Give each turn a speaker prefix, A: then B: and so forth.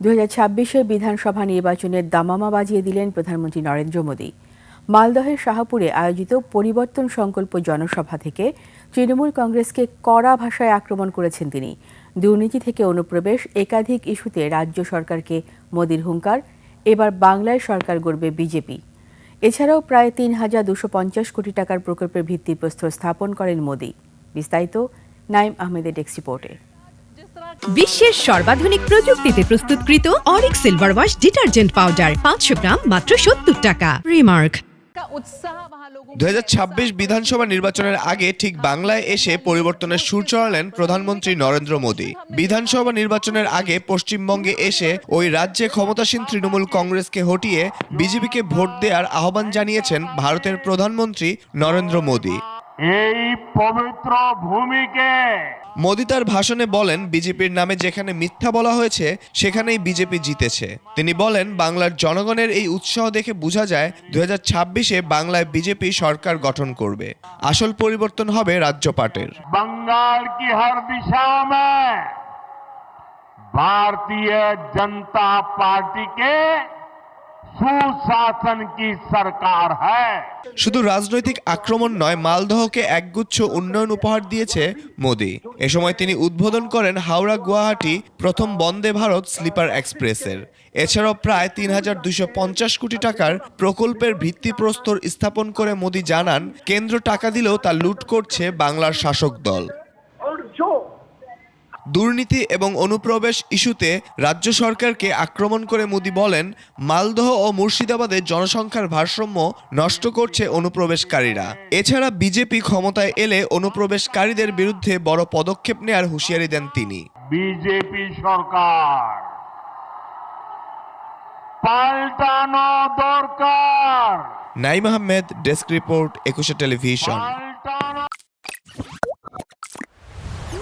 A: 2026-এর বিধানসভা নির্বাচনের দামামা বাজিয়ে দিলেন প্রধানমন্ত্রী নরেন্দ্র মোদী। মালদহের শাহপুরে আয়োজিত পরিবর্তন সংকল্প জনসভা থেকে তৃণমূল কংগ্রেসকে কড়া ভাষায় আক্রমণ করেছেন তিনি। দুর্নীতি থেকে অনুপ্রবেশ, একাধিক ইস্যুতে রাজ্য সরকারকে মোদীর হুঙ্কার, এবার বাংলায় সরকার গড়বে বিজেপি। এছাড়াও প্রায় ৩,250 কোটি টাকার প্রকল্পের ভিত্তিপ্রস্তর স্থাপন করেন মোদী। বিস্তারিত নাইম আহমেদের ডেস্ক রিপোর্টে।
B: বিশ্বের সর্বাধুনিক প্রযুক্তিতে প্রস্তুতকৃত Arik silver wash detergent powder 500 গ্রাম মাত্র 70 টাকা। রিমার্ক।
C: 2026 বিধানসভা নির্বাচনের আগে ঠিক বাংলায় এসে পরিবর্তনের সুর চড়ালেন প্রধানমন্ত্রী নরেন্দ্র মোদী। বিধানসভা নির্বাচনের আগে পশ্চিমবঙ্গে এসে ওই রাজ্যে ক্ষমতাসীন তৃণমূল কংগ্রেসকে হটিয়ে বিজেপিকে ভোট দেওয়ার আহ্বান জানিয়েছেন ভারতের প্রধানমন্ত্রী নরেন্দ্র মোদী।
D: এই পবিত্র ভূমিকে
C: মোদী তার ভাষণে বলেন, বিজেপির নামে যেখানে মিথ্যা বলা হয়েছে সেখানেই বিজেপি জিতেছে। তিনি বলেন, বাংলার জনগণের এই উৎসাহ দেখে বোঝা যায় 2026-এ বাংলায় বিজেপি সরকার গঠন করবে। আসল পরিবর্তন হবে রাজ্যপাটের।
D: बंगाल की हर दिशा में भारतीय जनता पार्टी के सुशासन की सरकार है।
C: শুধু রাজনৈতিক আক্রমণ নয়, মালদহকে একগুচ্ছ উন্নয়ন উপহার দিয়েছে মোদী। এ সময় তিনি উদ্বোধন করেন হাওড়া গুয়াহাটি প্রথম বন্দে ভারত স্লিপার এক্সপ্রেসের। এছাড়াও প্রায় ৩,250 কোটি টাকার প্রকল্পের ভিত্তিপ্রস্তর স্থাপন করে মোদী জানান, কেন্দ্র টাকা দিলেও তা লুট করছে বাংলার শাসক দল। দুর্নীতি এবং অনুপ্রবেশ ইস্যুতে রাজ্য সরকারকে আক্রমণ করে মোদী বলেন, মালদহ ও মুর্শিদাবাদের জনসংখ্যার ভারসাম্য নষ্ট করছে অনুপ্রবেশকারীরা। এছাড়া বিজেপি ক্ষমতায় এলে অনুপ্রবেশকারীদের বিরুদ্ধে বড় পদক্ষেপ নেয়ার হুঁশিয়ারি দেন তিনি।
D: বিজেপি সরকার পাল্টানো দরকার।
C: Naim Ahmed, desk report, 21 television.